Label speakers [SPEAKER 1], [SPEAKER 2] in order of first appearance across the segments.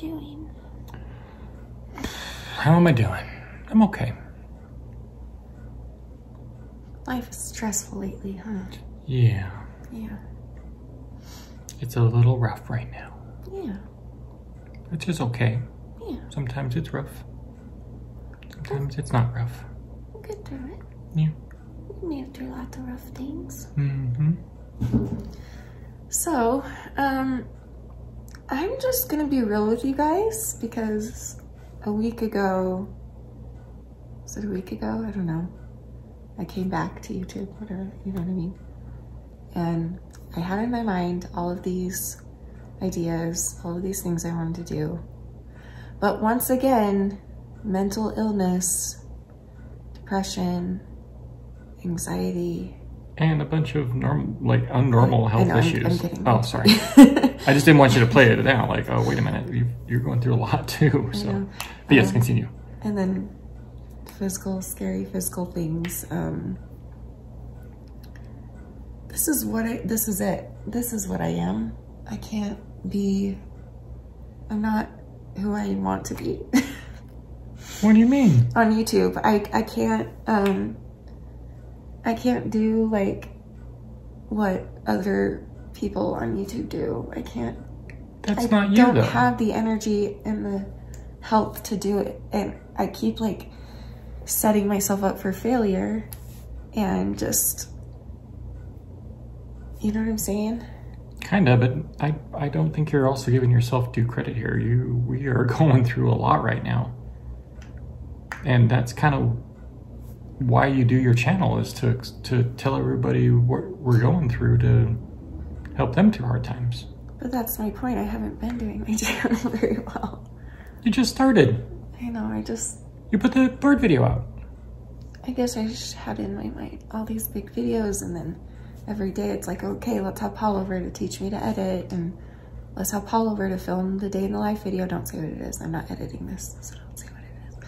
[SPEAKER 1] doing?
[SPEAKER 2] How am I doing? I'm okay.
[SPEAKER 1] Life is stressful lately, huh?
[SPEAKER 2] Yeah.
[SPEAKER 1] Yeah.
[SPEAKER 2] It's a little rough right now.
[SPEAKER 1] Yeah.
[SPEAKER 2] Which is okay.
[SPEAKER 1] Yeah.
[SPEAKER 2] Sometimes it's rough. Sometimes it's not rough.
[SPEAKER 1] We'll get through it.
[SPEAKER 2] Yeah.
[SPEAKER 1] We made it through lots of rough things.
[SPEAKER 2] Mm-hmm.
[SPEAKER 1] So, I'm just gonna be real with you guys because a week ago, was it a week ago? I don't know. I came back to YouTube, whatever, you know what I mean? And I had in my mind all of these ideas, all of these things I wanted to do. But once again, mental illness, depression, anxiety.
[SPEAKER 2] And a bunch of unnormal health issues.
[SPEAKER 1] I'm kidding.
[SPEAKER 2] Oh, sorry. I just didn't want you to play it down. Like, oh, wait a minute. You're going through a lot too. So, but yes, continue.
[SPEAKER 1] And then scary physical things. This is it. This is what I am. I can't be, I'm not who I want to be.
[SPEAKER 2] What do you mean?
[SPEAKER 1] On YouTube, I can't do like what other people on YouTube do. I can't.
[SPEAKER 2] That's not you though.
[SPEAKER 1] I don't have the energy and the health to do it. And I keep like setting myself up for failure and just, you know what I'm saying?
[SPEAKER 2] Kinda, but I don't think you're also giving yourself due credit here. We are going through a lot right now. And that's kind of why you do your channel, is to tell everybody what we're going through to help them through hard times.
[SPEAKER 1] But that's my point. I haven't been doing my channel very well.
[SPEAKER 2] You just started.
[SPEAKER 1] I know,
[SPEAKER 2] You put the bird video out.
[SPEAKER 1] I guess I just had in my mind all these big videos, and then every day it's like, okay, let's have Paul over to teach me to edit, and let's have Paul over to film the day in the life video. Don't say what it is. I'm not editing this, so don't say what it is.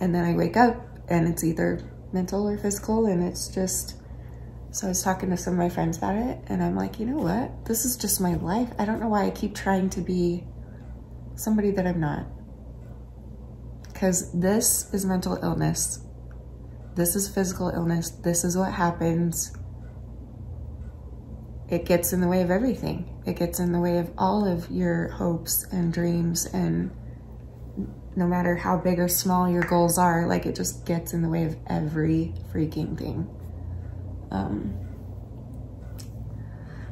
[SPEAKER 1] And then I wake up and it's either mental or physical, and it's just, so I was talking to some of my friends about it, and I'm like, you know what? This is just my life. I don't know why I keep trying to be somebody that I'm not. Because this is mental illness. This is physical illness. This is what happens. It gets in the way of everything. It gets in the way of all of your hopes and dreams, and no matter how big or small your goals are, like, it just gets in the way of every freaking thing.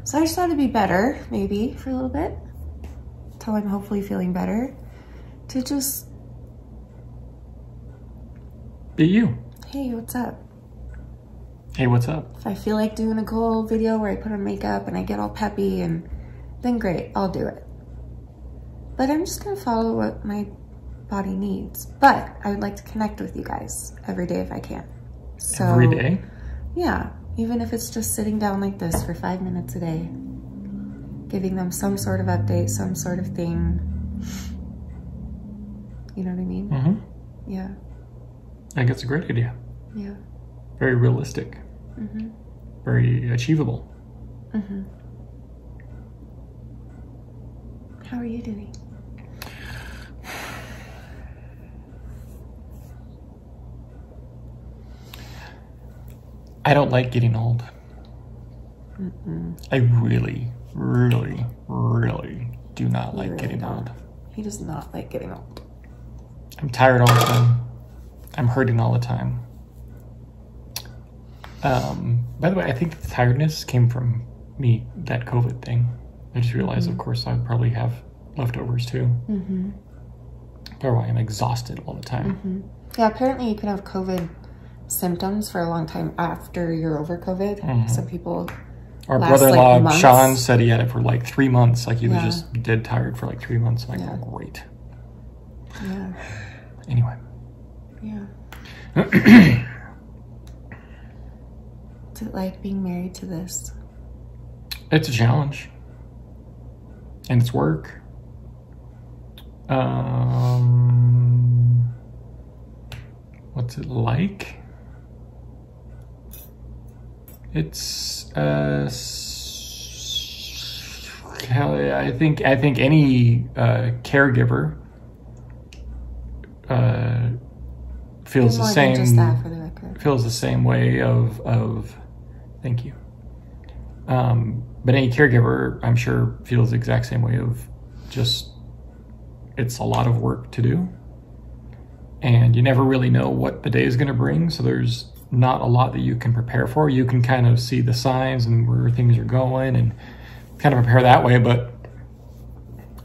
[SPEAKER 1] So I just thought it'd be better, maybe, for a little bit, till I'm hopefully feeling better, to just
[SPEAKER 2] be you.
[SPEAKER 1] Hey, what's up?
[SPEAKER 2] Hey, what's up?
[SPEAKER 1] If I feel like doing a cool video where I put on makeup and I get all peppy, and then great, I'll do it. But I'm just gonna follow what my body needs. But I would like to connect with you guys every day if I can. So,
[SPEAKER 2] every day? Yeah.
[SPEAKER 1] Even if it's just sitting down like this for 5 minutes a day, giving them some sort of update, some sort of thing. You know what I mean?
[SPEAKER 2] Mm-hmm.
[SPEAKER 1] Yeah.
[SPEAKER 2] I think it's a great idea.
[SPEAKER 1] Yeah.
[SPEAKER 2] Very realistic.
[SPEAKER 1] Mm-hmm.
[SPEAKER 2] Very achievable.
[SPEAKER 1] Mm-hmm. How are you doing?
[SPEAKER 2] I don't like getting old.
[SPEAKER 1] Mm-mm.
[SPEAKER 2] I really, really, really do not like getting old.
[SPEAKER 1] He does not like getting old.
[SPEAKER 2] I'm tired all the time. I'm hurting all the time. By the way, I think the tiredness came from me, that COVID thing. I just realized, of course, I probably have leftovers too.
[SPEAKER 1] Mm-hmm.
[SPEAKER 2] That's why I'm exhausted all the time.
[SPEAKER 1] Mm-hmm. Yeah, apparently you can have COVID symptoms for a long time after you're over COVID.
[SPEAKER 2] Mm-hmm.
[SPEAKER 1] Some people,
[SPEAKER 2] our brother-in-law,
[SPEAKER 1] like
[SPEAKER 2] Sean, said he had it for like 3 months. Like he was just dead tired for like 3 months. I'm like, oh, great.
[SPEAKER 1] Yeah.
[SPEAKER 2] Anyway.
[SPEAKER 1] Yeah. What's it like being married to this?
[SPEAKER 2] It's a challenge. And it's work. What's it like? It's Hell yeah, I think any caregiver feels the
[SPEAKER 1] More than
[SPEAKER 2] same.
[SPEAKER 1] just that, for the record.
[SPEAKER 2] Feels the same way of thank you. But any caregiver, I'm sure, feels the exact same way of just it's a lot of work to do, and you never really know what the day is going to bring. So there's not a lot that you can prepare for. You can kind of see the signs and where things are going and kind of prepare that way, but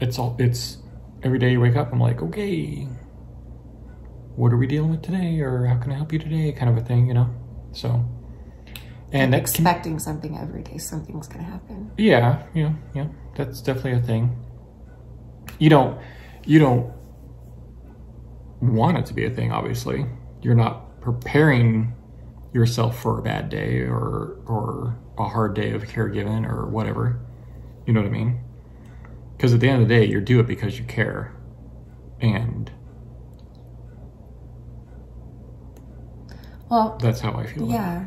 [SPEAKER 2] it's every day you wake up, I'm like, okay, what are we dealing with today, or how can I help you today, kind of a thing, you know? So, and that
[SPEAKER 1] expecting something every day, something's gonna happen.
[SPEAKER 2] Yeah, that's definitely a thing. You don't want it to be a thing, obviously. You're not preparing yourself for a bad day or a hard day of caregiving or whatever. You know what I mean? Because at the end of the day, you do it because you care. And
[SPEAKER 1] well,
[SPEAKER 2] that's how I feel.
[SPEAKER 1] Yeah.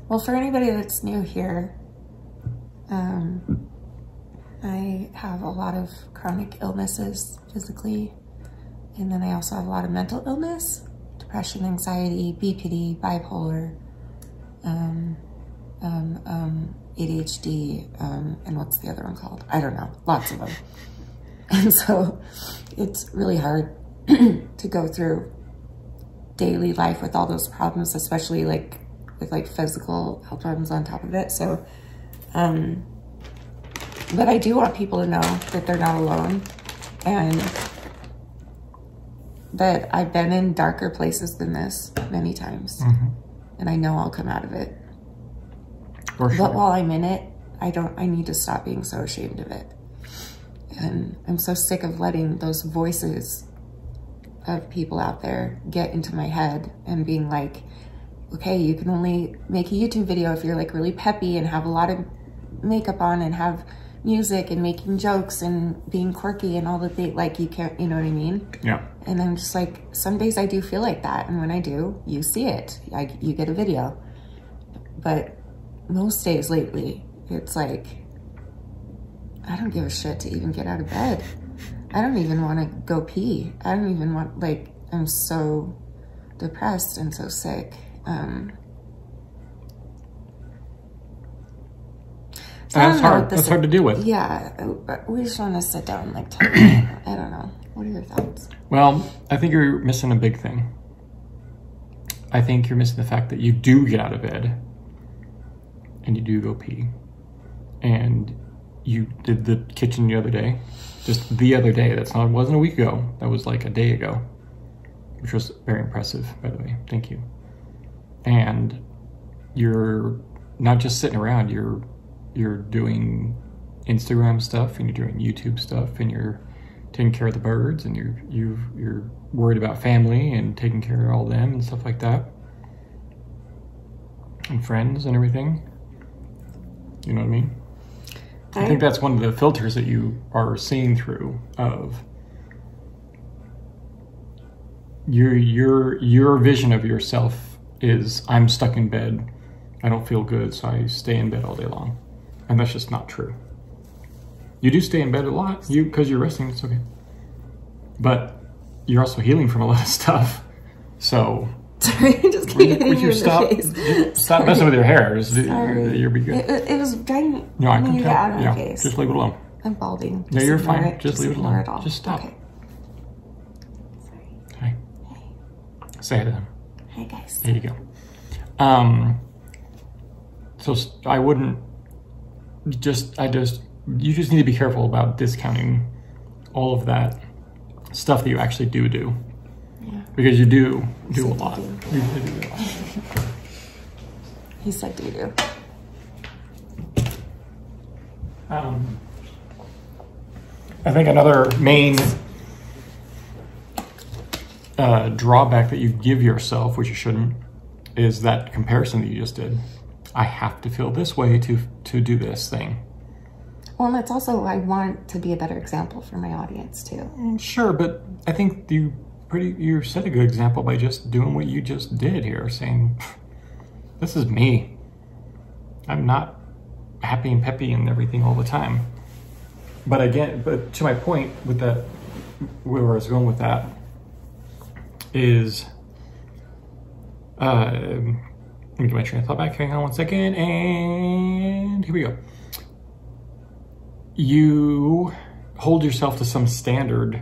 [SPEAKER 1] Well, for anybody that's new here, I have a lot of chronic illnesses physically, and then I also have a lot of mental illness, depression, anxiety, BPD, bipolar, ADHD, and what's the other one called? I don't know, lots of them. And so it's really hard to go through daily life with all those problems, especially like with like physical health problems on top of it. So, but I do want people to know that they're not alone, and that I've been in darker places than this many times, and I know I'll come out of it.
[SPEAKER 2] For sure.
[SPEAKER 1] But while I'm in it, I need to stop being so ashamed of it. And I'm so sick of letting those voices of people out there get into my head and being like, okay, you can only make a YouTube video if you're like really peppy and have a lot of makeup on and have music and making jokes and being quirky and all the things, like you can't, you know what I mean?
[SPEAKER 2] Yeah.
[SPEAKER 1] And I'm just like, some days I do feel like that. And when I do, you see it, you get a video. But most days lately, it's like, I don't give a shit to even get out of bed. I don't even want to go pee. I don't even want, like, I'm so depressed and so sick. So
[SPEAKER 2] that's hard. That's hard to deal with.
[SPEAKER 1] Yeah, but we just want to sit down and like talk about it. I don't know. What are your thoughts?
[SPEAKER 2] Well, I think you're missing a big thing. I think you're missing the fact that you do get out of bed and you do go pee. And you did the kitchen the other day. Just the other day. It wasn't a week ago. That was like a day ago. Which was very impressive, by the way. Thank you. And you're not just sitting around, you're doing Instagram stuff and you're doing YouTube stuff and you're taking care of the birds and you're worried about family and taking care of all them and stuff like that. And friends and everything. You know what I mean? I think that's one of the filters that you are seeing through of your vision of yourself is, I'm stuck in bed, I don't feel good, so I stay in bed all day long. And that's just not true. You do stay in bed a lot, because you're resting, it's okay. But you're also healing from a lot of stuff. So
[SPEAKER 1] sorry, I just keep hitting you in the face.
[SPEAKER 2] Stop messing with your hair. You'll be good.
[SPEAKER 1] It was driving
[SPEAKER 2] no, I can
[SPEAKER 1] you
[SPEAKER 2] tell.
[SPEAKER 1] out of my face.
[SPEAKER 2] Just leave it alone.
[SPEAKER 1] I'm balding.
[SPEAKER 2] No, you're fine.
[SPEAKER 1] It.
[SPEAKER 2] Just leave it alone.
[SPEAKER 1] It all.
[SPEAKER 2] Just stop.
[SPEAKER 1] Okay. Sorry.
[SPEAKER 2] Hi.
[SPEAKER 1] Hey.
[SPEAKER 2] Say hi to them.
[SPEAKER 1] Hi, guys.
[SPEAKER 2] There you go. So I wouldn't you just need to be careful about discounting all of that stuff that you actually do. Yeah. Because you do a lot. You really do a lot.
[SPEAKER 1] He said do.
[SPEAKER 2] I think another main drawback that you give yourself, which you shouldn't, is that comparison that you just did. I have to feel this way to do this thing.
[SPEAKER 1] Well, and it's also, I want to be a better example for my audience too.
[SPEAKER 2] Sure, but I think you set a good example by just doing what you just did here, saying, this is me. I'm not happy and peppy and everything all the time. But again, but to my point with that, where I was going with that is, let me get my train of thought back. Hang on one second, and here we go. You hold yourself to some standard,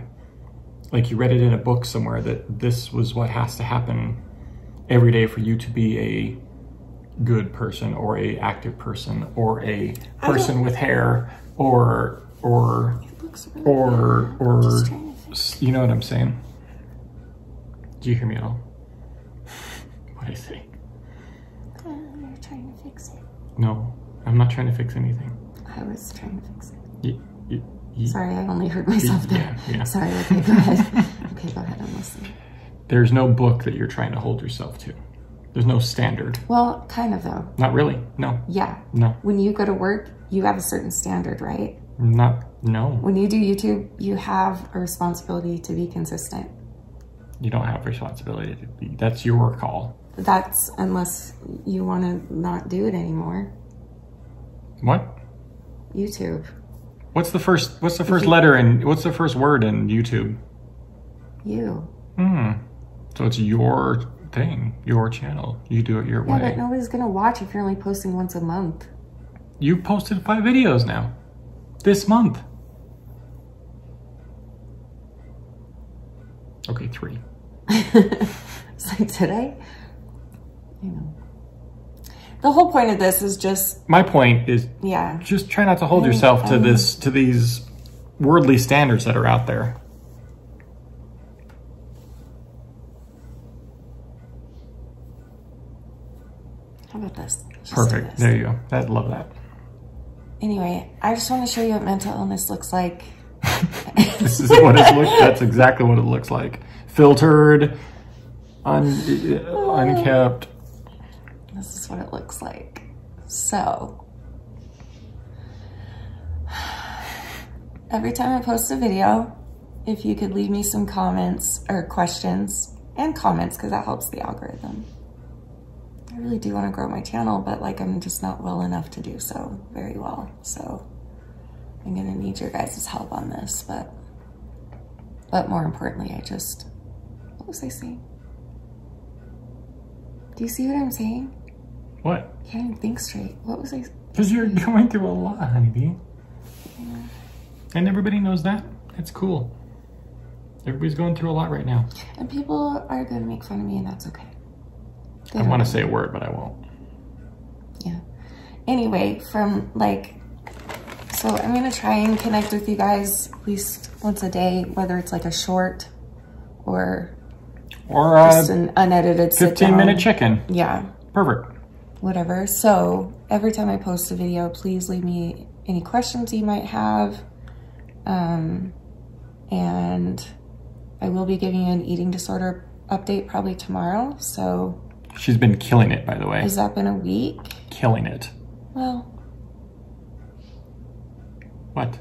[SPEAKER 2] like you read it in a book somewhere, that this was what has to happen every day for you to be a good person, or a active person, or a person with hair, or you know what I'm saying? Do you hear me at all? What I say?
[SPEAKER 1] You're trying to fix it.
[SPEAKER 2] No, I'm not trying to fix anything.
[SPEAKER 1] I was trying to fix it.
[SPEAKER 2] You,
[SPEAKER 1] sorry, I only heard myself there.
[SPEAKER 2] Yeah.
[SPEAKER 1] Sorry, okay, go ahead. Okay, go ahead, I'm listening.
[SPEAKER 2] There's no book that you're trying to hold yourself to. There's no standard.
[SPEAKER 1] Well, kind of though.
[SPEAKER 2] Not really, no.
[SPEAKER 1] Yeah.
[SPEAKER 2] No.
[SPEAKER 1] When you go to work, you have a certain standard, right?
[SPEAKER 2] No.
[SPEAKER 1] When you do YouTube, you have a responsibility to be consistent.
[SPEAKER 2] You don't have responsibility to be, that's your call.
[SPEAKER 1] That's unless you want to not do it anymore.
[SPEAKER 2] What?
[SPEAKER 1] YouTube.
[SPEAKER 2] What's the first letter and what's the first word in YouTube?
[SPEAKER 1] You.
[SPEAKER 2] So it's your thing, your channel. You do it your way.
[SPEAKER 1] Yeah, but nobody's gonna watch if you're only posting once a month.
[SPEAKER 2] You posted 5 videos now. This month. Okay, 3.
[SPEAKER 1] So today, you know. The whole point of this is just...
[SPEAKER 2] My point is,
[SPEAKER 1] yeah,
[SPEAKER 2] just try not to hold yourself to these worldly standards that are out there.
[SPEAKER 1] How about this? Just
[SPEAKER 2] Perfect.
[SPEAKER 1] do this.
[SPEAKER 2] There you go. I love that.
[SPEAKER 1] Anyway, I just want to show you what mental illness looks like.
[SPEAKER 2] This is what it looks. That's exactly what it looks like. Filtered, unkept.
[SPEAKER 1] This is what it looks like. So, every time I post a video, if you could leave me some comments or questions, and comments, because that helps the algorithm. I really do want to grow my channel, but like I'm just not well enough to do so very well. So I'm gonna need your guys' help on this, but more importantly, what was I saying? Do you see what I'm saying?
[SPEAKER 2] What?
[SPEAKER 1] I can't even think straight. What was I?
[SPEAKER 2] Because you're going through a lot, honeybee.
[SPEAKER 1] Yeah.
[SPEAKER 2] And everybody knows that. It's cool. Everybody's going through a lot right now.
[SPEAKER 1] And people are gonna make fun of me, and that's okay.
[SPEAKER 2] I want to say a word, but I won't.
[SPEAKER 1] Yeah. Anyway, so I'm gonna try and connect with you guys at least once a day, whether it's like a short or just an unedited
[SPEAKER 2] 15-minute check-in.
[SPEAKER 1] Yeah.
[SPEAKER 2] Perfect.
[SPEAKER 1] Whatever. So every time I post a video, please leave me any questions you might have. And I will be giving you an eating disorder update probably tomorrow. So
[SPEAKER 2] she's been killing it, by the way.
[SPEAKER 1] has that been a week?
[SPEAKER 2] Killing it.
[SPEAKER 1] Well,
[SPEAKER 2] What?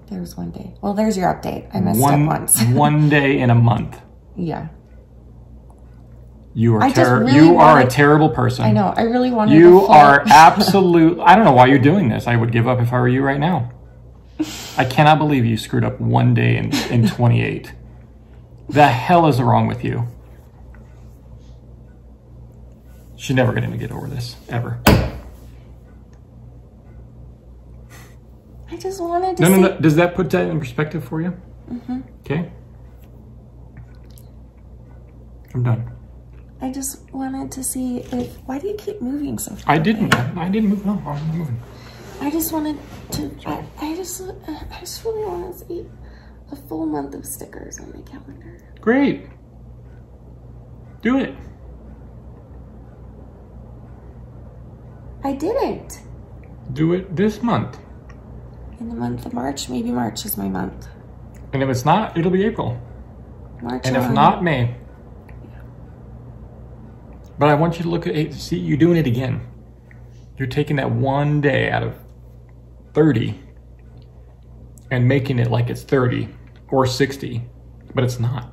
[SPEAKER 1] there was one day. Well, there's your update. I messed up once.
[SPEAKER 2] One day in a month.
[SPEAKER 1] Yeah.
[SPEAKER 2] You are
[SPEAKER 1] I just really
[SPEAKER 2] you are a
[SPEAKER 1] wanted-
[SPEAKER 2] terrible person.
[SPEAKER 1] I know. I really wanted
[SPEAKER 2] You
[SPEAKER 1] a full-
[SPEAKER 2] are absolute. I don't know why you're doing this. I would give up if I were you right now. I cannot believe you screwed up one day in 28. The hell is wrong with you? She's never going to get over this, ever.
[SPEAKER 1] I just wanted to
[SPEAKER 2] No. Does that put that in perspective for you?
[SPEAKER 1] Mm-hmm.
[SPEAKER 2] Okay. I'm done.
[SPEAKER 1] I just wanted to see if... Why do you keep moving so fast?
[SPEAKER 2] I didn't move. No, I'm moving.
[SPEAKER 1] I just wanted to... I just really want to see a full month of stickers on my calendar.
[SPEAKER 2] Great. Do it.
[SPEAKER 1] I didn't.
[SPEAKER 2] Do it this month.
[SPEAKER 1] In the month of March. Maybe March is my month.
[SPEAKER 2] And if it's not, it'll be April.
[SPEAKER 1] March
[SPEAKER 2] And if
[SPEAKER 1] on.
[SPEAKER 2] not, May. But I want you to look at, see, you're doing it again. You're taking that one day out of 30 and making it like it's 30 or 60, but it's not.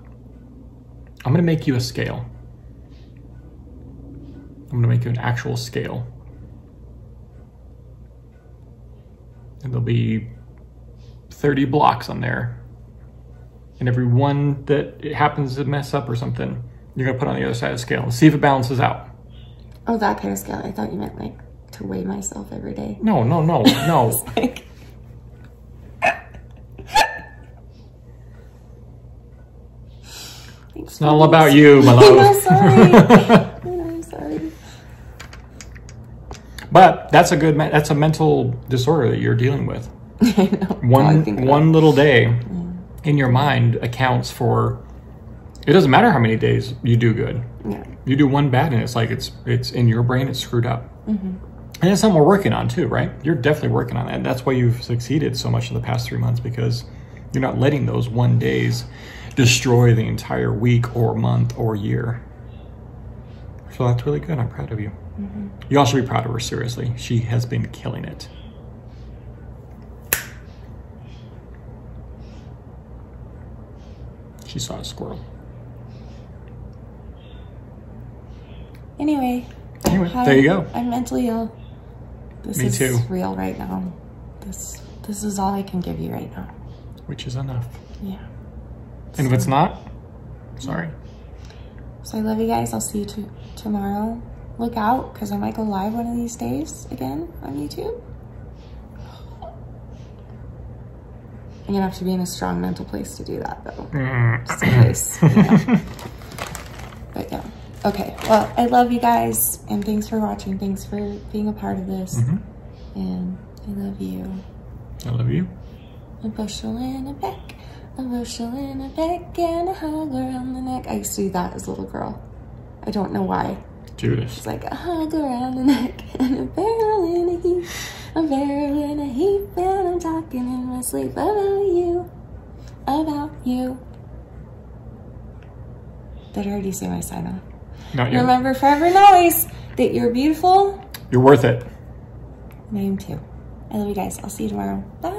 [SPEAKER 2] I'm gonna make you a scale. I'm gonna make you an actual scale. And there'll be 30 blocks on there. And every one that it happens to mess up or something, you're gonna put on the other side of the scale and see if it balances out.
[SPEAKER 1] Oh, that kind of scale. I thought you meant like to weigh myself every day.
[SPEAKER 2] No.
[SPEAKER 1] It's like...
[SPEAKER 2] It's not all about you, my love.
[SPEAKER 1] I'm sorry. I'm sorry.
[SPEAKER 2] But that's a mental disorder that you're dealing with.
[SPEAKER 1] I know.
[SPEAKER 2] One little day in your mind accounts for, it doesn't matter how many days you do good.
[SPEAKER 1] Yeah.
[SPEAKER 2] You do one bad and it's like it's in your brain, it's screwed up. And that's something we're working on too, right? You're definitely working on that. And that's why you've succeeded so much in the past 3 months, because you're not letting those one days destroy the entire week or month or year. So that's really good. I'm proud of you. You all should be proud of her, seriously. She has been killing it. She saw a squirrel.
[SPEAKER 1] Anyway,
[SPEAKER 2] there you go.
[SPEAKER 1] I'm mentally ill. This
[SPEAKER 2] Me
[SPEAKER 1] is
[SPEAKER 2] too.
[SPEAKER 1] real right now. This is all I can give you right now.
[SPEAKER 2] Which is enough.
[SPEAKER 1] Yeah.
[SPEAKER 2] And if it's not, sorry.
[SPEAKER 1] So I love you guys. I'll see you tomorrow. Look out, because I might go live one of these days again on YouTube. I'm gonna have to be in a strong mental place to do that, though. Just in case, you know. But yeah. Okay. Well, I love you guys, and thanks for watching. Thanks for being a part of this. And I love you.
[SPEAKER 2] I love you.
[SPEAKER 1] A bushel and a peck, a bushel and a peck, and a hug around the neck. I used to do that as a little girl. I don't know why.
[SPEAKER 2] Judas.
[SPEAKER 1] It's like a hug around the neck and a barrel in a heap, a barrel in a heap, and I'm talking in my sleep about you, about you. Did I already say my sign off?
[SPEAKER 2] Not yet.
[SPEAKER 1] Remember forever and always that you're beautiful.
[SPEAKER 2] You're worth it.
[SPEAKER 1] And I am too. I love you guys. I'll see you tomorrow. Bye.